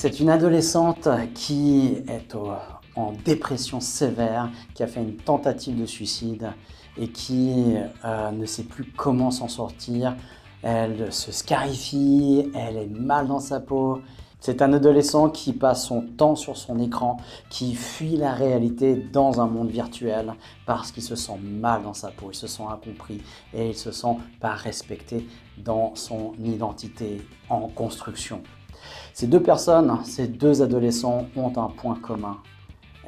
C'est une adolescente qui est en dépression sévère, qui a fait une tentative de suicide et qui ne sait plus comment s'en sortir. Elle se scarifie, elle est mal dans sa peau. C'est un adolescent qui passe son temps sur son écran, qui fuit la réalité dans un monde virtuel parce qu'il se sent mal dans sa peau, il se sent incompris et il se sent pas respecté dans son identité en construction. Ces deux personnes, ces deux adolescents ont un point commun.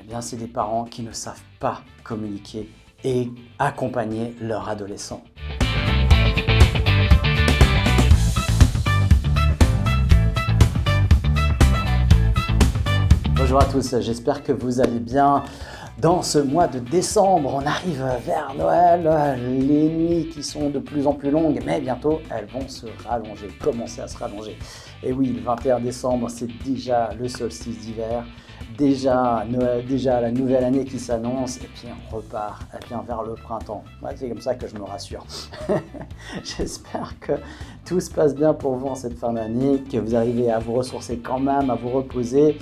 Eh bien, c'est des parents qui ne savent pas communiquer et accompagner leur adolescent. Bonjour à tous, j'espère que vous allez bien. Dans ce mois de décembre, on arrive vers Noël, les nuits qui sont de plus en plus longues, mais bientôt elles vont se rallonger, commencer à se rallonger. Et oui, le 21 décembre, c'est déjà le solstice d'hiver, déjà Noël, déjà la nouvelle année qui s'annonce, et puis on repart vers le printemps. Ouais, c'est comme ça que je me rassure. J'espère que tout se passe bien pour vous en cette fin d'année, que vous arrivez à vous ressourcer quand même, à vous reposer.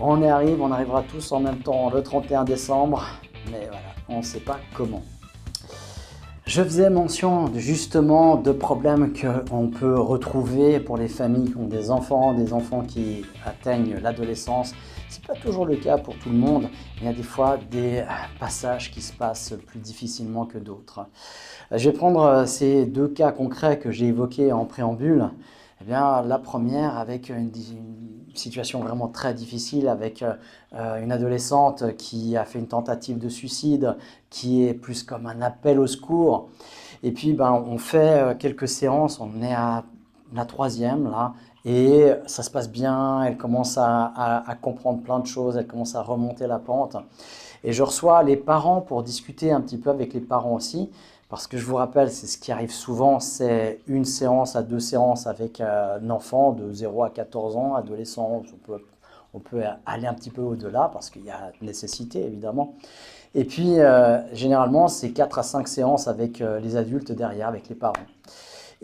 On arrivera tous en même temps le 31 décembre, mais voilà, on ne sait pas comment. Je faisais mention justement de problèmes qu'on peut retrouver pour les familles qui ont des enfants qui atteignent l'adolescence. Ce n'est pas toujours le cas pour tout le monde. Il y a des fois des passages qui se passent plus difficilement que d'autres. Je vais prendre ces deux cas concrets que j'ai évoqués en préambule. Eh bien, la première avec une situation vraiment très difficile avec une adolescente qui a fait une tentative de suicide qui est plus comme un appel au secours. Et puis, on fait quelques séances, on est à la troisième là, et ça se passe bien, elle commence à comprendre plein de choses, elle commence à remonter la pente. Et je reçois les parents pour discuter un petit peu avec les parents aussi. Parce que je vous rappelle, c'est ce qui arrive souvent, c'est une séance à deux séances avec un enfant de 0 à 14 ans, adolescent, on peut aller un petit peu au-delà parce qu'il y a nécessité évidemment. Et puis généralement, c'est 4 à 5 séances avec les adultes derrière, avec les parents.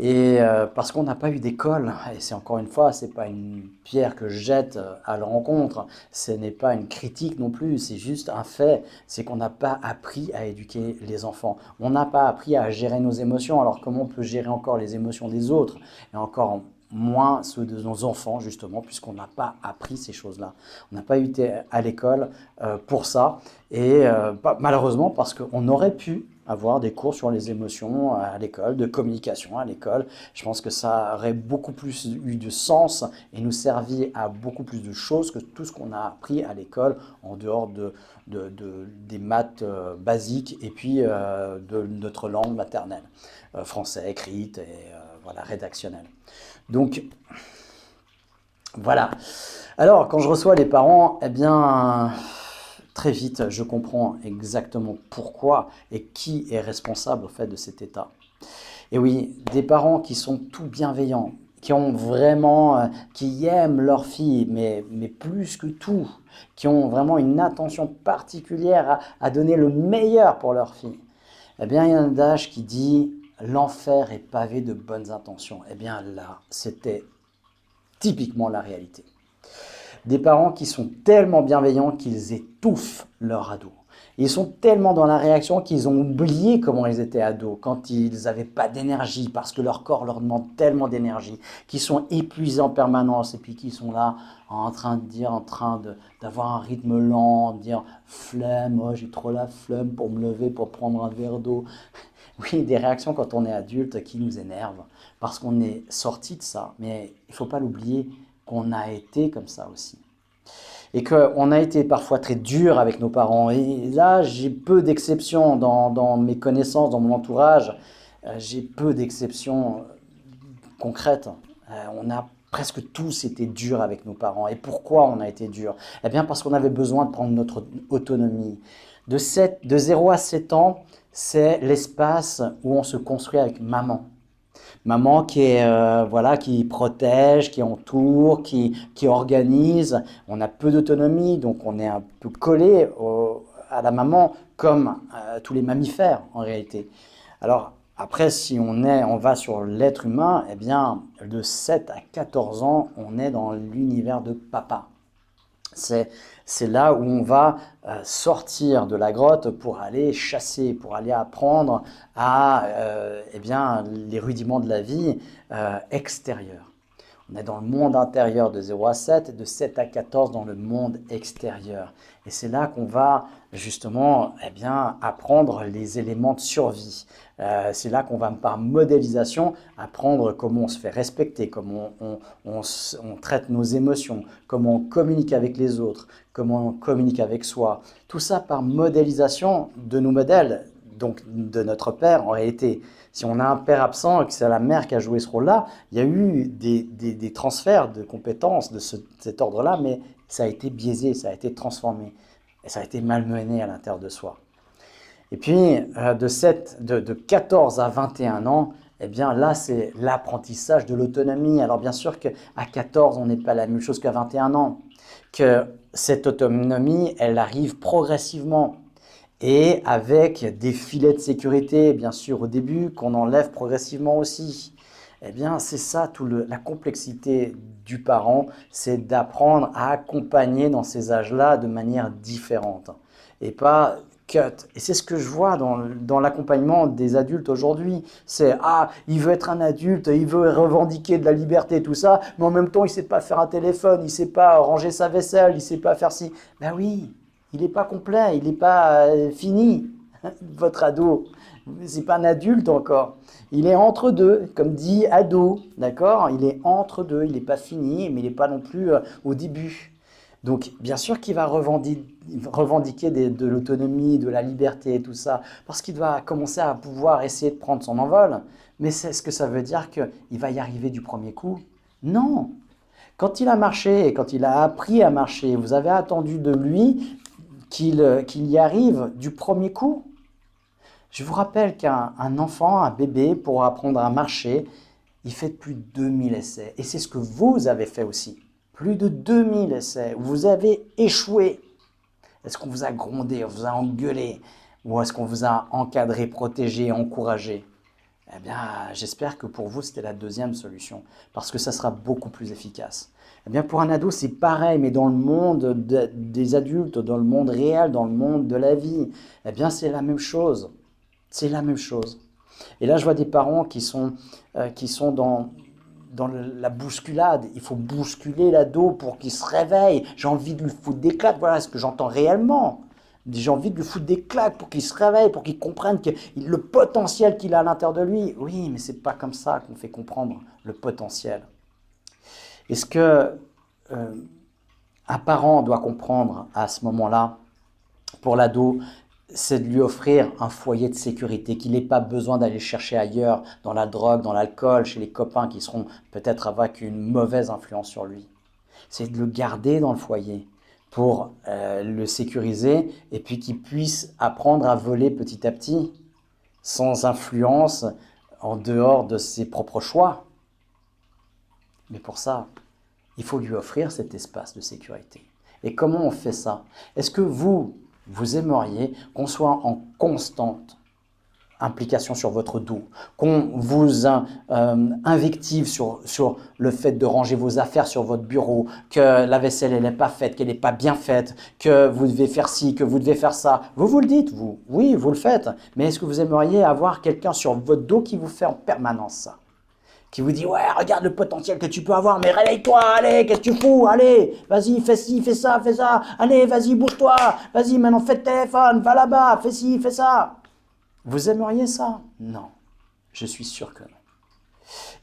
Et parce qu'on n'a pas eu d'école, et c'est encore une fois, c'est pas une pierre que je jette à leur encontre, ce n'est pas une critique non plus, c'est juste un fait, c'est qu'on n'a pas appris à éduquer les enfants. On n'a pas appris à gérer nos émotions, alors comment on peut gérer encore les émotions des autres, et encore moins ceux de nos enfants justement, puisqu'on n'a pas appris ces choses-là. On n'a pas été à l'école pour ça, et malheureusement parce qu'on aurait pu avoir des cours sur les émotions à l'école, de communication à l'école. Je pense que ça aurait beaucoup plus eu de sens et nous servi à beaucoup plus de choses que tout ce qu'on a appris à l'école en dehors des maths basiques et puis de notre langue maternelle, français, écrite et voilà, rédactionnelle. Donc, voilà. Alors, quand je reçois les parents, eh bien, très vite, je comprends exactement pourquoi et qui est responsable au fait de cet état. Et oui, des parents qui sont tout bienveillants, qui ont vraiment, qui aiment leur fille, mais plus que tout, qui ont vraiment une attention particulière à donner le meilleur pour leur fille. Eh bien, il y a un adage qui dit « l'enfer est pavé de bonnes intentions ». Eh bien là, c'était typiquement la réalité. Des parents qui sont tellement bienveillants qu'ils étouffent leur ado. Ils sont tellement dans la réaction qu'ils ont oublié comment ils étaient ados, quand ils n'avaient pas d'énergie, parce que leur corps leur demande tellement d'énergie, qu'ils sont épuisés en permanence, et puis qu'ils sont là en train d'avoir un rythme lent, de dire « flemme, oh, j'ai trop la flemme pour me lever, pour prendre un verre d'eau ». Oui, des réactions quand on est adulte qui nous énervent, parce qu'on est sorti de ça, mais il ne faut pas l'oublier, qu'on a été comme ça aussi. Et qu'on a été parfois très dur avec nos parents. Et là, j'ai peu d'exceptions dans mes connaissances, dans mon entourage. J'ai peu d'exceptions concrètes. On a presque tous été durs avec nos parents. Et pourquoi on a été durs? Eh bien, parce qu'on avait besoin de prendre notre autonomie. De 0 à 7 ans, c'est l'espace où on se construit avec maman. Maman qui est voilà, qui protège, qui entoure, qui organise. On a peu d'autonomie, donc on est un peu collé à la maman, comme tous les mammifères en réalité. Alors Après, si on va sur l'être humain, eh bien, de 7 à 14 ans, on est dans l'univers de papa. C'est là où on va sortir de la grotte pour aller chasser, pour aller apprendre à eh bien, les rudiments de la vie extérieure. On est dans le monde intérieur de 0 à 7 et de 7 à 14 dans le monde extérieur. Et c'est là qu'on va justement eh bien, apprendre les éléments de survie. C'est là qu'on va par modélisation apprendre comment on se fait respecter, comment on traite nos émotions, comment on communique avec les autres, comment on communique avec soi. Tout ça par modélisation de nos modèles, donc de notre père en réalité. Si on a un père absent et que c'est la mère qui a joué ce rôle-là, il y a eu des transferts de compétences de cet ordre-là, mais ça a été biaisé, ça a été transformé, et ça a été malmené à l'intérieur de soi. Et puis, de 14 à 21 ans, eh bien là, c'est l'apprentissage de l'autonomie. Alors bien sûr qu'à 14, on n'est pas la même chose qu'à 21 ans, que cette autonomie, elle arrive progressivement. Et avec des filets de sécurité, bien sûr, au début, qu'on enlève progressivement aussi. Eh bien, c'est ça, la complexité du parent, c'est d'apprendre à accompagner dans ces âges-là de manière différente. Et pas cut. Et c'est ce que je vois dans l'accompagnement des adultes aujourd'hui. C'est, il veut être un adulte, il veut revendiquer de la liberté, tout ça, mais en même temps, il ne sait pas faire un téléphone, il ne sait pas ranger sa vaisselle, il ne sait pas faire ci. Ben oui. Il n'est pas complet, il n'est pas fini, votre ado. C'est pas un adulte encore. Il est entre deux, comme dit ado, d'accord? Il est entre deux, il n'est pas fini, mais il n'est pas non plus au début. Donc, bien sûr qu'il va revendiquer de l'autonomie, de la liberté et tout ça, parce qu'il va commencer à pouvoir essayer de prendre son envol. Mais est-ce que ça veut dire qu'il va y arriver du premier coup? Non. Quand il a marché et quand il a appris à marcher, vous avez attendu de lui qu'il y arrive du premier coup. Je vous rappelle qu'un enfant, un bébé, pour apprendre à marcher, il fait plus de 2000 essais. Et c'est ce que vous avez fait aussi. Plus de 2000 essais où vous avez échoué. Est-ce qu'on vous a grondé, on vous a engueulé? Ou est-ce qu'on vous a encadré, protégé, encouragé? Eh bien, j'espère que pour vous, c'était la deuxième solution. Parce que ça sera beaucoup plus efficace. Eh bien, pour un ado, c'est pareil, mais dans le monde des adultes, dans le monde réel, dans le monde de la vie, eh bien, c'est la même chose. C'est la même chose. Et là, je vois des parents qui sont dans la bousculade. Il faut bousculer l'ado pour qu'il se réveille. J'ai envie de lui foutre des claques. Voilà ce que j'entends réellement. J'ai envie de lui foutre des claques pour qu'il se réveille, pour qu'il comprenne le potentiel qu'il a à l'intérieur de lui. Oui, mais c'est pas comme ça qu'on fait comprendre le potentiel. Est-ce que un parent doit comprendre à ce moment-là, pour l'ado, c'est de lui offrir un foyer de sécurité, qu'il n'ait pas besoin d'aller chercher ailleurs, dans la drogue, dans l'alcool, chez les copains qui seront peut-être avec une mauvaise influence sur lui. C'est de le garder dans le foyer pour le sécuriser et puis qu'il puisse apprendre à voler petit à petit, sans influence, en dehors de ses propres choix. Mais pour ça, il faut lui offrir cet espace de sécurité. Et comment on fait ça? Est-ce que vous aimeriez qu'on soit en constante implication sur votre dos, qu'on vous invective sur le fait de ranger vos affaires sur votre bureau, que la vaisselle elle n'est pas faite, qu'elle n'est pas bien faite, que vous devez faire ci, que vous devez faire ça. Vous le dites, vous. Oui, vous le faites. Mais est-ce que vous aimeriez avoir quelqu'un sur votre dos qui vous fait en permanence ça? Qui vous dit, ouais, regarde le potentiel que tu peux avoir, mais réveille-toi, allez, qu'est-ce que tu fous, allez, vas-y, fais ci, fais ça, allez, vas-y, bouge-toi, vas-y, maintenant fais le téléphone, va là-bas, fais ci, fais ça. Vous aimeriez ça? Non, je suis sûr que non.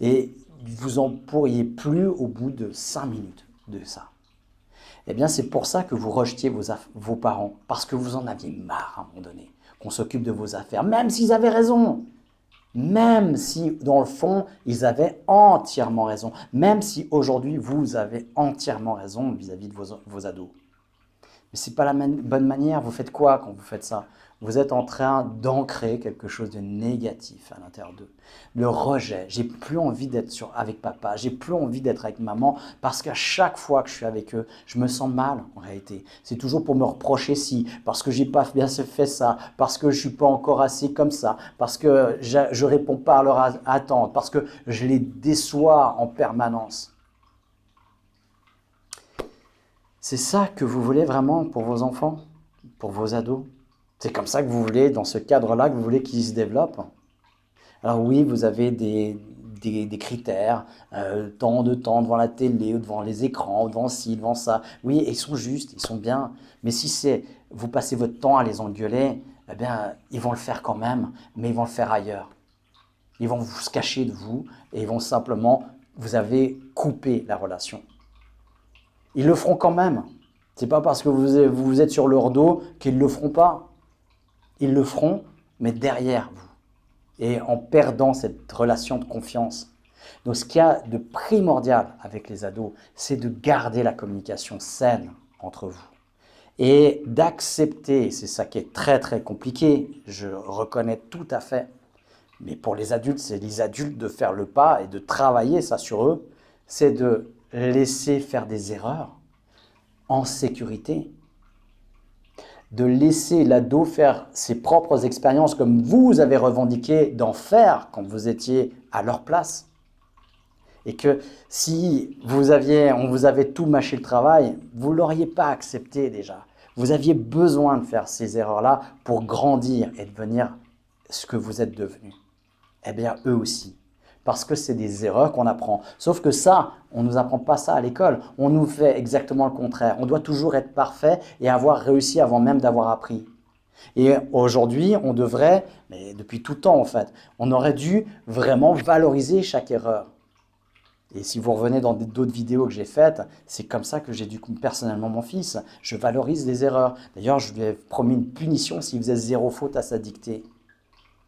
Et vous en pourriez plus au bout de 5 minutes de ça. Eh bien, c'est pour ça que vous rejetiez vos parents, parce que vous en aviez marre à un moment donné, qu'on s'occupe de vos affaires, même s'ils avaient raison. Même si, dans le fond, ils avaient entièrement raison. Même si, aujourd'hui, vous avez entièrement raison vis-à-vis de vos ados. Mais Mais ce n'est pas la bonne manière. Vous faites quoi quand vous faites ça? Vous êtes en train d'ancrer quelque chose de négatif à l'intérieur d'eux. Le rejet. J'ai plus envie d'être avec papa. J'ai plus envie d'être avec maman parce qu'à chaque fois que je suis avec eux, je me sens mal en réalité. C'est toujours pour me reprocher parce que j'ai pas bien fait ça, parce que je suis pas encore assez comme ça, parce que je réponds pas à leurs attentes, parce que je les déçois en permanence. C'est ça que vous voulez vraiment pour vos enfants, pour vos ados? C'est comme ça que vous voulez, dans ce cadre-là, que vous voulez qu'ils se développent? Alors oui, vous avez des critères, tant de temps devant la télé, ou devant les écrans, ou devant ci, devant ça. Oui, ils sont justes, ils sont bien. Mais si vous passez votre temps à les engueuler, eh bien, ils vont le faire quand même, mais ils vont le faire ailleurs. Ils vont se cacher de vous et ils vont simplement, vous avez coupé la relation. Ils le feront quand même. C'est pas parce que vous êtes sur leur dos qu'ils ne le feront pas. Ils le feront, mais derrière vous. Et en perdant cette relation de confiance. Donc ce qu'il y a de primordial avec les ados, c'est de garder la communication saine entre vous. Et d'accepter, c'est ça qui est très très compliqué, je reconnais tout à fait. Mais pour les adultes, c'est les adultes de faire le pas et de travailler ça sur eux. C'est de laisser faire des erreurs en sécurité. De laisser l'ado faire ses propres expériences comme vous avez revendiqué d'en faire quand vous étiez à leur place. Et que si on vous avait tout mâché le travail, vous ne l'auriez pas accepté déjà. Vous aviez besoin de faire ces erreurs-là pour grandir et devenir ce que vous êtes devenu. Eh bien, eux aussi. Parce que c'est des erreurs qu'on apprend. Sauf que ça, on ne nous apprend pas ça à l'école. On nous fait exactement le contraire. On doit toujours être parfait et avoir réussi avant même d'avoir appris. Et aujourd'hui, on devrait, mais depuis tout temps en fait, on aurait dû vraiment valoriser chaque erreur. Et si vous revenez dans d'autres vidéos que j'ai faites, c'est comme ça que j'éduque personnellement mon fils. Je valorise les erreurs. D'ailleurs, je lui ai promis une punition s'il faisait 0 faute à sa dictée.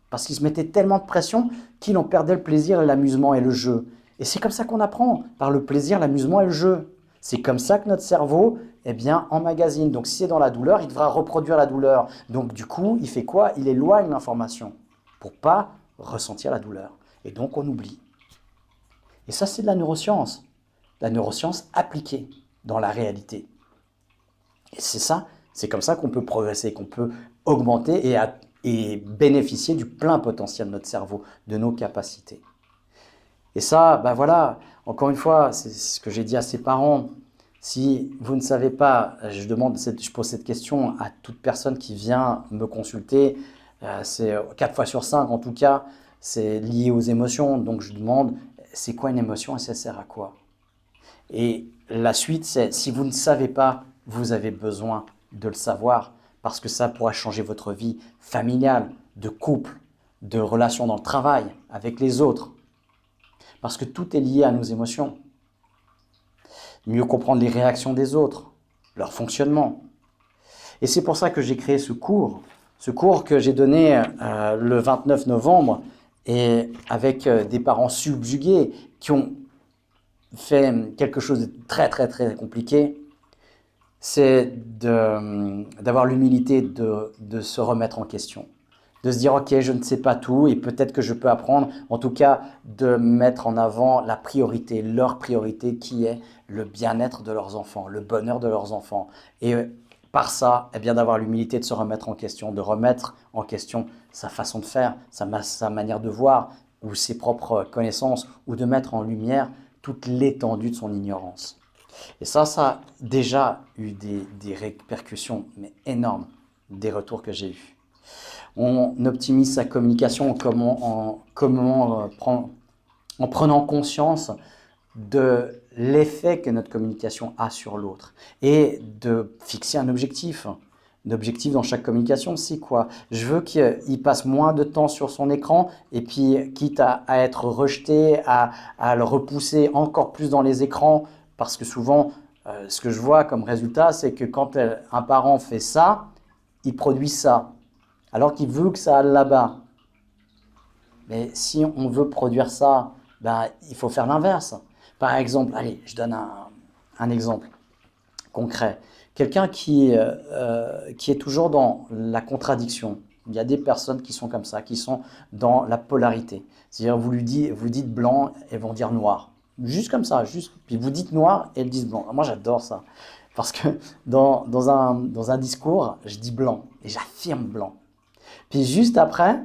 Parce qu'il se mettait tellement de pression qu'il en perdait le plaisir, l'amusement et le jeu. Et c'est comme ça qu'on apprend, par le plaisir, l'amusement et le jeu. C'est comme ça que notre cerveau, emmagasine. Donc si c'est dans la douleur, il devra reproduire la douleur. Donc du coup, il fait quoi? Il éloigne l'information pour pas ressentir la douleur. Et donc on oublie. Et ça, c'est de la neuroscience. La neuroscience appliquée dans la réalité. Et c'est ça, c'est comme ça qu'on peut progresser, qu'on peut augmenter et bénéficier du plein potentiel de notre cerveau, de nos capacités. Et ça, voilà, encore une fois, c'est ce que j'ai dit à ses parents. Si vous ne savez pas, je pose cette question à toute personne qui vient me consulter, c'est 4 fois sur 5 en tout cas, c'est lié aux émotions. Donc je demande, c'est quoi une émotion et ça sert à quoi? Et la suite, c'est si vous ne savez pas, vous avez besoin de le savoir parce que ça pourra changer votre vie familiale, de couple, de relations dans le travail, avec les autres. Parce que tout est lié à nos émotions. Mieux comprendre les réactions des autres, leur fonctionnement. Et c'est pour ça que j'ai créé ce cours que j'ai donné le 29 novembre et avec des parents subjugués qui ont fait quelque chose de très très très compliqué, c'est d'avoir l'humilité de se remettre en question. De se dire, ok, je ne sais pas tout et peut-être que je peux apprendre. En tout cas, de mettre en avant la priorité, leur priorité qui est le bien-être de leurs enfants, le bonheur de leurs enfants. Et par ça, d'avoir l'humilité de se remettre en question, de remettre en question sa façon de faire, sa manière de voir ou ses propres connaissances ou de mettre en lumière toute l'étendue de son ignorance. Et ça a déjà eu des répercussions mais énormes des retours que j'ai eus. On optimise sa communication en prenant conscience de l'effet que notre communication a sur l'autre et de fixer un objectif. L'objectif dans chaque communication, c'est quoi? Je veux qu'il passe moins de temps sur son écran et puis quitte à être rejeté, à le repousser encore plus dans les écrans parce que souvent, ce que je vois comme résultat, c'est que quand un parent fait ça, il produit ça. Alors qu'il veut que ça aille là-bas. Mais si on veut produire ça, il faut faire l'inverse. Par exemple, allez, je donne un exemple concret. Quelqu'un qui est toujours dans la contradiction. Il y a des personnes qui sont comme ça, qui sont dans la polarité. C'est-à-dire, vous dites blanc, elles vont dire noir. Juste comme ça, juste. Puis vous dites noir, et elles disent blanc. Moi, j'adore ça. Parce que dans un discours, je dis blanc, et j'affirme blanc. Puis juste après,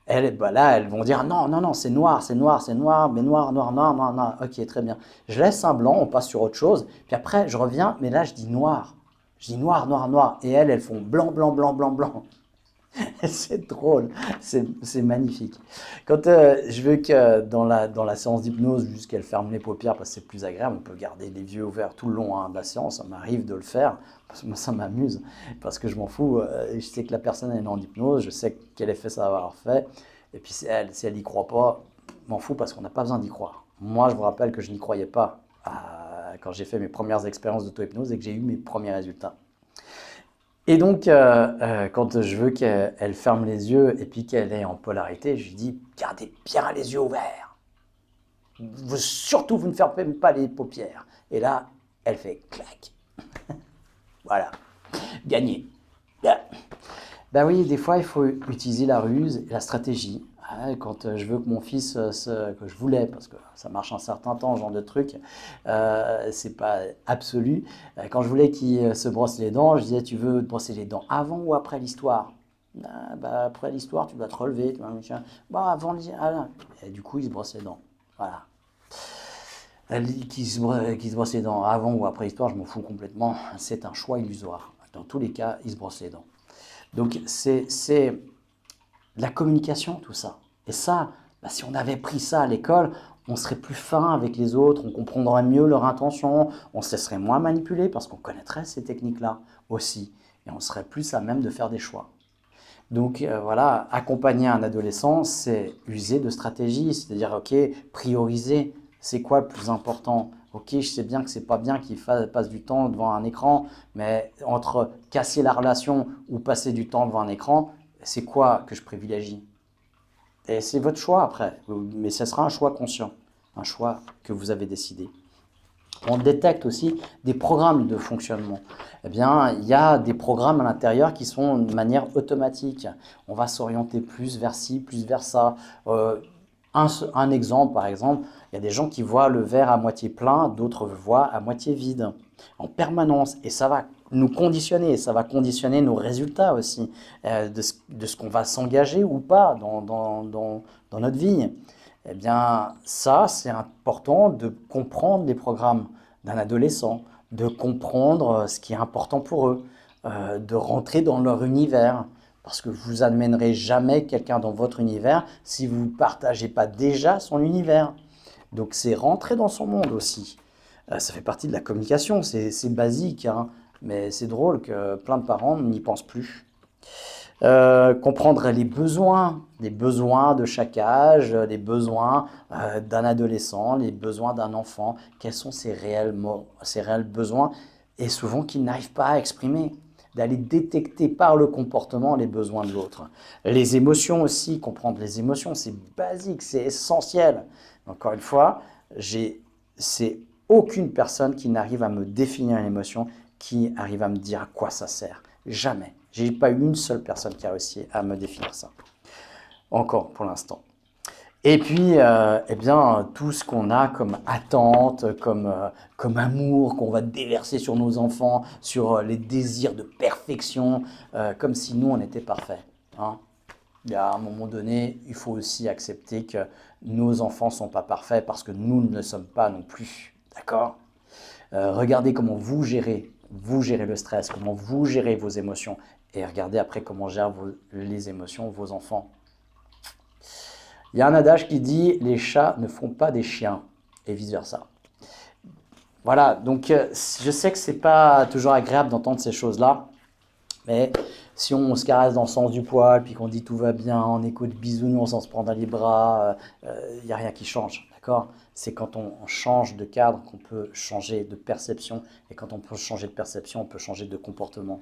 là, elles vont dire non, non, non, c'est noir, c'est noir, c'est noir, mais noir, noir, noir, noir, noir. Ok, très bien. Je laisse un blanc, on passe sur autre chose. Puis après, je reviens, mais là, je dis noir. Je dis noir, noir, noir. Et elles font blanc, blanc, blanc, blanc, blanc. C'est drôle, c'est magnifique. Quand je veux que dans la séance d'hypnose, juste qu'elle ferme les paupières parce que c'est plus agréable, on peut garder les yeux ouverts tout le long de la séance, ça m'arrive de le faire, parce que moi ça m'amuse, parce que je m'en fous, je sais que la personne est en hypnose, je sais quel effet ça va avoir fait, et puis si elle n'y croit pas, je m'en fous parce qu'on n'a pas besoin d'y croire. Moi je vous rappelle que je n'y croyais pas quand j'ai fait mes premières expériences d'auto-hypnose et que j'ai eu mes premiers résultats. Et donc, quand je veux qu'elle ferme les yeux et puis qu'elle est en polarité, je lui dis « Gardez bien les yeux ouverts. Surtout, vous ne fermez pas les paupières. » Et là, elle fait « clac. » Voilà, gagné. Ben oui, des fois, il faut utiliser la ruse et la stratégie. Quand je veux que mon fils, que je voulais, parce que ça marche un certain temps, ce genre de truc, c'est pas absolu. Quand je voulais qu'il se brosse les dents, je disais, tu veux te brosser les dents avant ou après l'histoire? Après l'histoire, tu dois te relever. Avant l'histoire. Et du coup, il se brosse les dents. Voilà. Qu'il se brosse les dents avant ou après l'histoire, je m'en fous complètement. C'est un choix illusoire. Dans tous les cas, il se brosse les dents. Donc, c'est de la communication, tout ça. Et ça, si on avait pris ça à l'école, on serait plus fin avec les autres, on comprendrait mieux leur intention, on se laisserait moins manipuler parce qu'on connaîtrait ces techniques-là aussi. Et on serait plus à même de faire des choix. Donc voilà, accompagner un adolescent, c'est user de stratégie, c'est-à-dire, ok, prioriser, c'est quoi le plus important? Ok, je sais bien que c'est pas bien qu'il passe du temps devant un écran, mais entre casser la relation ou passer du temps devant un écran, c'est quoi que je privilégie? Et c'est votre choix après, mais ce sera un choix conscient, un choix que vous avez décidé. On détecte aussi des programmes de fonctionnement. Eh bien, il y a des programmes à l'intérieur qui sont de manière automatique. On va s'orienter plus vers ci, plus vers ça. Un exemple, par exemple, il y a des gens qui voient le verre à moitié plein, d'autres le voient à moitié vide, en permanence. Et ça va nous conditionner, ça va conditionner nos résultats aussi, de ce qu'on va s'engager ou pas dans notre vie. Eh bien, ça, c'est important de comprendre les programmes d'un adolescent, de comprendre ce qui est important pour eux, de rentrer dans leur univers. Parce que vous n'amènerez jamais quelqu'un dans votre univers si vous ne partagez pas déjà son univers. Donc, c'est rentrer dans son monde aussi. Ça fait partie de la communication, c'est basique, hein, mais c'est drôle que plein de parents n'y pensent plus. Comprendre les besoins de chaque âge, les besoins d'un adolescent, les besoins d'un enfant, quels sont ses réels besoins, et souvent qu'ils n'arrivent pas à exprimer, d'aller détecter par le comportement les besoins de l'autre. Les émotions aussi, comprendre les émotions, c'est basique, c'est essentiel. Encore une fois, c'est aucune personne qui n'arrive à me définir une émotion, qui arrive à me dire à quoi ça sert. Jamais. J'ai pas eu une seule personne qui a réussi à me définir ça. Encore pour l'instant. Et puis, eh bien, tout ce qu'on a comme attente, comme amour qu'on va déverser sur nos enfants, sur les désirs de perfection, comme si nous, on était parfaits. Hein. Et à un moment donné, il faut aussi accepter que nos enfants ne sont pas parfaits parce que nous ne le sommes pas non plus. D'accord? Regardez comment vous gérez le stress, comment vous gérez vos émotions et regardez après comment gèrent les émotions vos enfants. Il y a un adage qui dit « les chats ne font pas des chiens » et vice-versa. Voilà, donc je sais que ce n'est pas toujours agréable d'entendre ces choses-là, mais si on se caresse dans le sens du poil, puis qu'on dit tout va bien, on écoute bisounours, on se prend dans les bras, il n'y a rien qui change, d'accord? C'est quand on change de cadre qu'on peut changer de perception, et quand on peut changer de perception, on peut changer de comportement.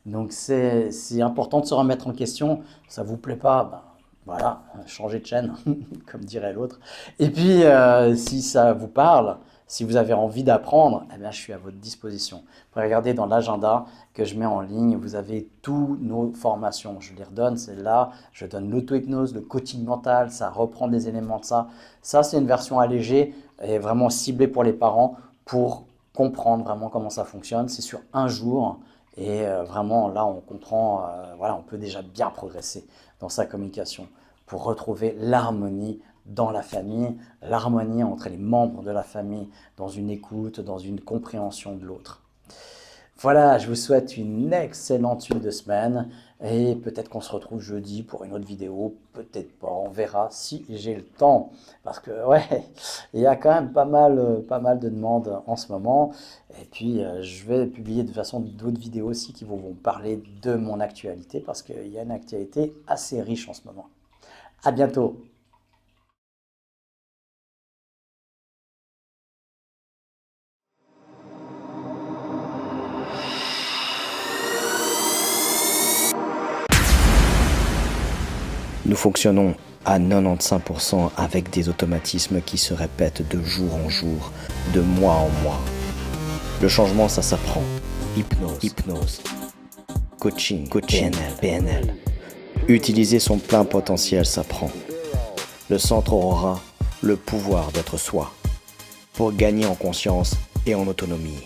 Donc c'est important de se remettre en question, ça ne vous plaît pas, ben, voilà, changez de chaîne, comme dirait l'autre. Et puis si ça vous parle, Si vous avez envie d'apprendre, eh bien, je suis à votre disposition. Vous pouvez regarder dans l'agenda que je mets en ligne, vous avez toutes nos formations. Je les redonne, c'est là, je donne l'auto-hypnose, le coaching mental, ça reprend des éléments de ça. Ça, c'est une version allégée et vraiment ciblée pour les parents pour comprendre vraiment comment ça fonctionne. C'est sur un jour et vraiment là, on comprend, voilà, on peut déjà bien progresser dans sa communication pour retrouver l'harmonie dans la famille, l'harmonie entre les membres de la famille, dans une écoute, dans une compréhension de l'autre. Voilà, je vous souhaite une excellente suite de semaine et peut-être qu'on se retrouve jeudi pour une autre vidéo, peut-être pas, on verra si j'ai le temps. Parce que ouais, il y a quand même pas mal de demandes en ce moment. Et puis je vais publier de toute façon d'autres vidéos aussi qui vont vous parler de mon actualité parce qu'il y a une actualité assez riche en ce moment. À bientôt! Nous fonctionnons à 95% avec des automatismes qui se répètent de jour en jour, de mois en mois. Le changement, ça s'apprend. Hypnose, coaching, PNL. Utiliser son plein potentiel s'apprend. Le centre aura le pouvoir d'être soi, pour gagner en conscience et en autonomie.